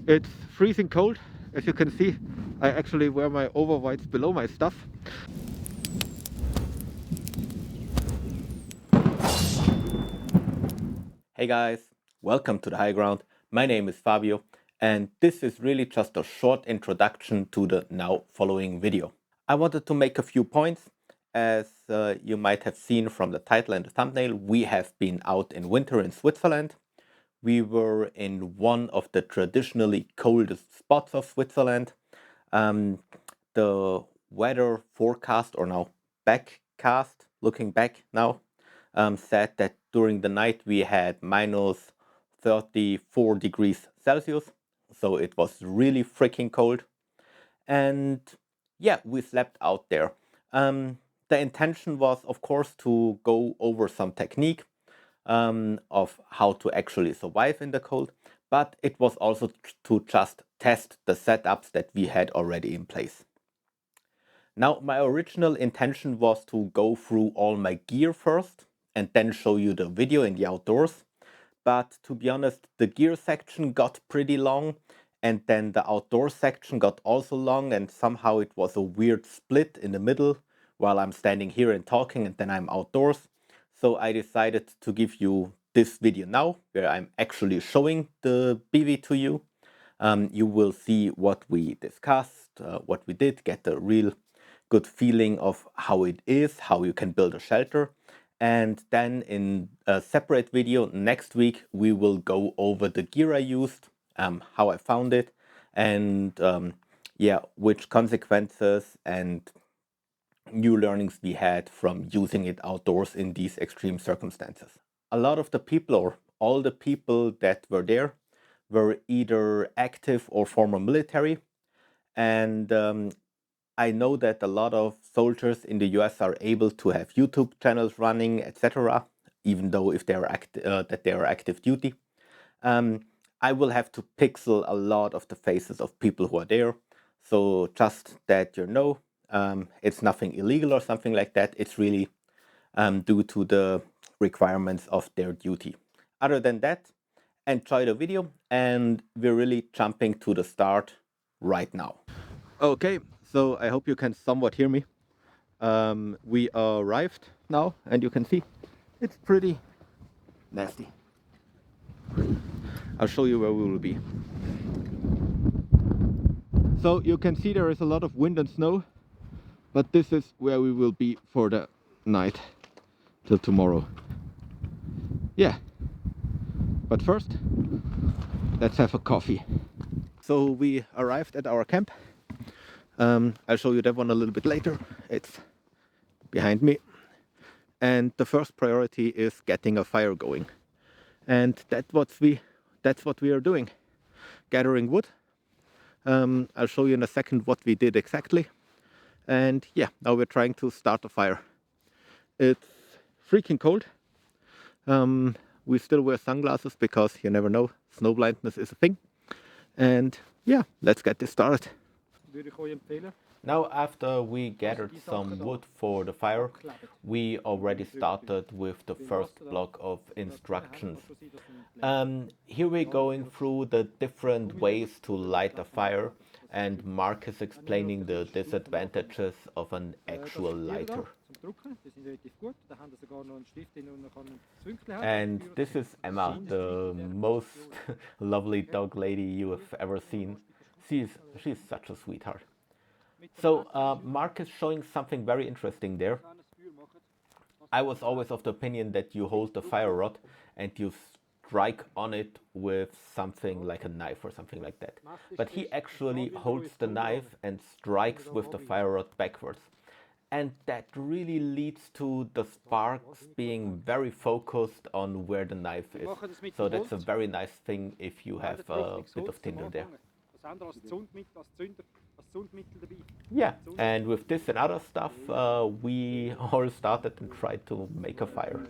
It's freezing cold. As you can see, I actually wear my overwhites below my stuff. Hey guys, welcome to the high ground. My name is Fabio, and this is really just a short introduction to the now following video. I wanted to make a few points. As you might have seen from the title and the thumbnail, we have been out in winter in Switzerland. We were in one of the traditionally coldest spots of Switzerland. The weather forecast, or now backcast, looking back now, said that during the night we had minus 34 degrees Celsius. So it was really freaking cold. And yeah, we slept out there. The intention was, of course, to go over some technique of how to actually survive in the cold, but it was also to just test the setups that we had already in place. Now, my original intention was to go through all my gear first and then show you the video in the outdoors. But to be honest, the gear section got pretty long, and then the outdoor section got also long, and somehow it was a weird split in the middle while I'm standing here and talking, and then I'm outdoors. So I decided to give you this video now, where I'm actually showing the BV to you. You will see what we discussed, what we did, get a real good feeling of how it is, how you can build a shelter. And then in a separate video next week, we will go over the gear I used, how I found it, and yeah, which consequences and new learnings we had from using it outdoors in these extreme circumstances. A lot of the people, or all the people that were there, were either active or former military. And I know that a lot of soldiers in the US are able to have YouTube channels running, etc., even though if they are that they are active duty. I will have to pixel a lot of the faces of people who are there. So just that you know, it's nothing illegal or something like that. It's really due to the requirements of their duty. Other than that, enjoy the video, and we're really jumping to the start right now. Okay, so I hope you can somewhat hear me. We arrived now, and you can see it's pretty nasty. I'll show you where we will be. So you can see there is a lot of wind and snow, but this is where we will be for the night till tomorrow. Yeah, but first let's have a coffee. So we arrived at our camp. I'll show you that one a little bit later. It's behind me. And the first priority is getting a fire going. And that's what we are doing. Gathering wood. I'll show you in a second what we did exactly. And yeah, now we're trying to start a fire. It's freaking cold. We still wear sunglasses because you never know, snow blindness is a thing. And yeah, let's get this started. Now, after we gathered some wood for the fire, we already started with the first block of instructions. Here we're going through the different ways to light a fire, and Mark is explaining the disadvantages of an actual lighter. And this is Emma, the most lovely dog lady you have ever seen. She's such a sweetheart. So Mark is showing something very interesting there. I was always of the opinion that you hold the fire rod and you strike on it with something like a knife or something like that. But he actually holds the knife and strikes with the fire rod backwards. And that really leads to the sparks being very focused on where the knife is. So that's a very nice thing if you have a bit of tinder there. Yeah, and with this and other stuff, we all started and tried to make a fire.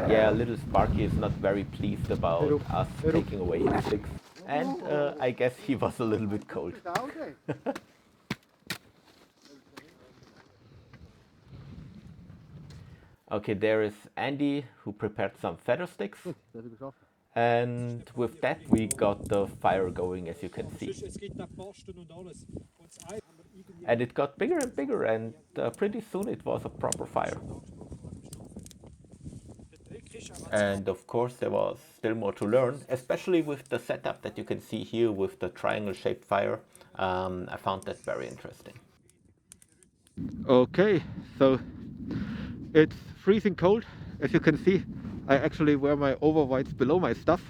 Yeah, little Sparky is not very pleased about us taking away his sticks. And I guess he was a little bit cold. Okay, there is Andy, who prepared some feather sticks. And with that we got the fire going, as you can see. And it got bigger and bigger, and pretty soon it was a proper fire. And of course there was still more to learn, especially with the setup that you can see here with the triangle shaped fire. I found that very interesting. Okay, so it's freezing cold. As you can see, I actually wear my overwhites below my stuff.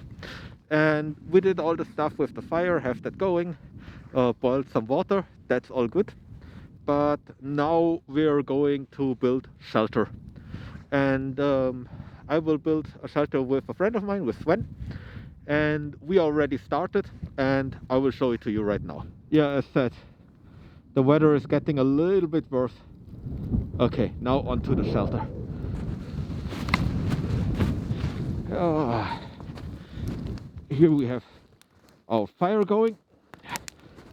And we did all the stuff with the fire, have that going, boiled some water, that's all good. But now we're going to build shelter. And I will build a shelter with a friend of mine, with Sven. And we already started, and I will show it to you right now. Yeah, as said, the weather is getting a little bit worse. Okay, now onto the shelter. Here we have our fire going,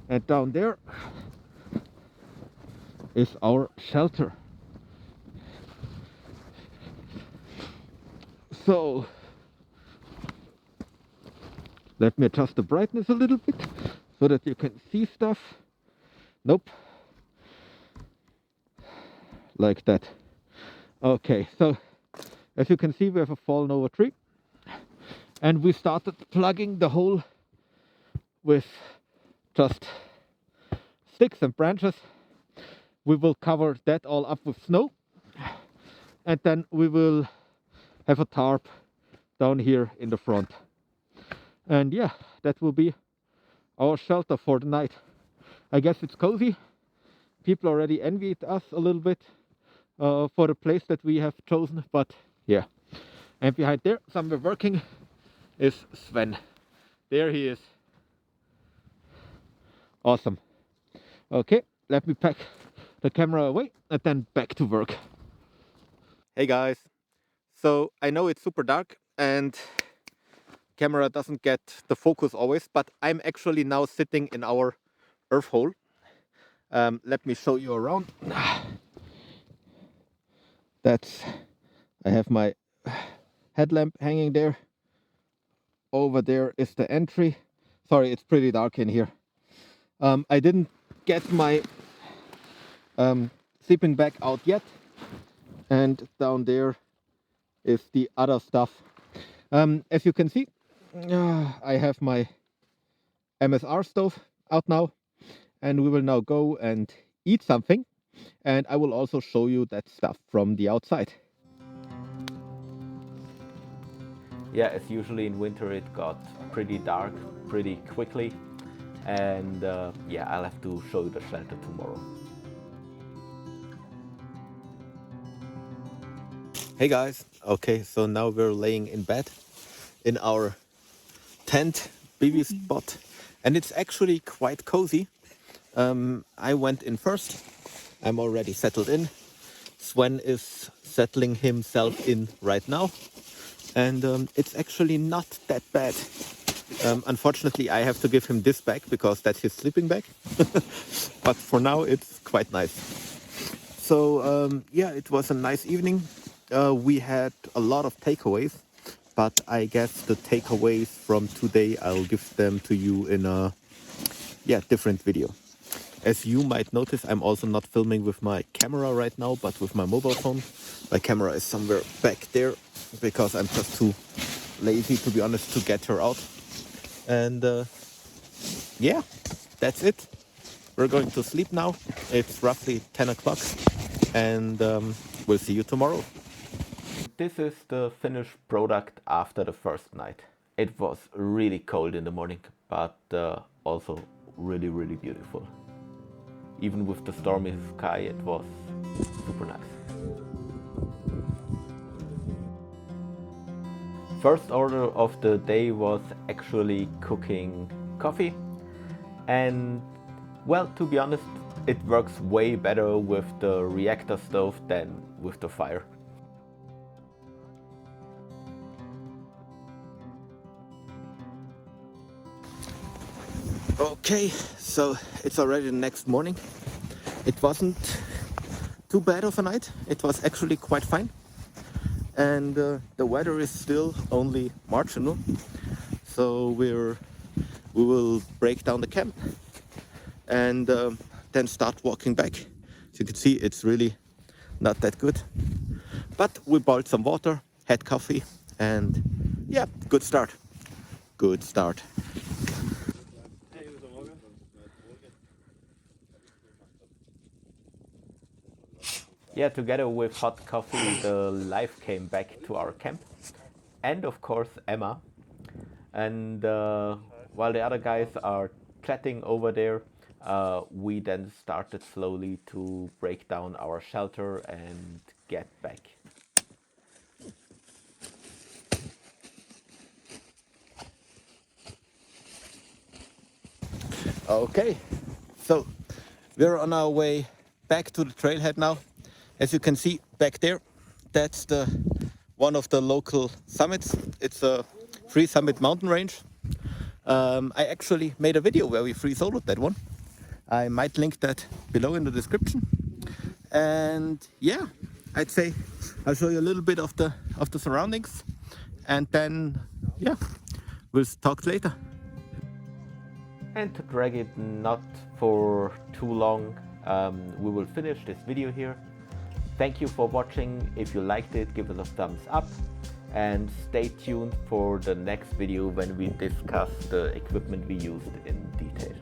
and down there is our shelter. So let me adjust the brightness a little bit so that you can see stuff. Nope, like that. Okay, so as you can see, we have a fallen over tree, and we started plugging the hole with just sticks and branches. We will cover that all up with snow, and then we will have a tarp down here in the front. And yeah, that will be our shelter for the night. I guess it's cozy. People already envied us a little bit for the place that we have chosen, but yeah. And behind there, somewhere working, is Sven. There he is. Awesome. Okay, let me pack the camera away and then back to work. Hey guys, so I know it's super dark and camera doesn't get the focus always, but I'm actually now sitting in our earth hole. Let me show you around. I have my headlamp hanging there. Over there is the entry. Sorry, it's pretty dark in here. I didn't get my sleeping bag out yet, and down there is the other stuff. As you can see, I have my MSR stove out now, and we will now go and eat something, and I will also show you that stuff from the outside. Yeah, as usually in winter it got pretty dark pretty quickly, and yeah, I'll have to show you the shelter tomorrow. Hey guys, okay, so now we're laying in bed in our tent bivy spot, and it's actually quite cozy. I went in first. I'm already settled in. Sven is settling himself in right now, and it's actually not that bad. Unfortunately, I have to give him this bag because that's his sleeping bag, but for now it's quite nice. So yeah, it was a nice evening. We had a lot of takeaways, but I guess the takeaways from today, I'll give them to you in a different video. As you might notice, I'm also not filming with my camera right now, but with my mobile phone. My camera is somewhere back there because I'm just too lazy, to be honest, to get her out. And yeah, that's it. We're going to sleep now. It's roughly 10 o'clock, and we'll see you tomorrow. This is the finished product after the first night. It was really cold in the morning, but also really, really beautiful. Even with the stormy sky, it was super nice. First order of the day was actually cooking coffee, and well, to be honest, it works way better with the reactor stove than with the fire. Okay, so it's already the next morning. It wasn't too bad of a night. It was actually quite fine. And the weather is still only marginal. So we will break down the camp and then start walking back. As you can see, it's really not that good. But we boiled some water, had coffee, and yeah, good start. Good start. Yeah, together with hot coffee, the life came back to our camp. And of course, Emma. And while the other guys are chatting over there, we then started slowly to break down our shelter and get back. Okay, so we're on our way back to the trailhead now. As you can see back there, that's one of the local summits. It's a free summit mountain range. I actually made a video where we free soloed that one. I might link that below in the description. And yeah, I'd say I'll show you a little bit of the surroundings, and then yeah, we'll talk later. And to drag it not for too long, we will finish this video here. Thank you for watching. If you liked it, give us a thumbs up and stay tuned for the next video when we discuss the equipment we used in detail.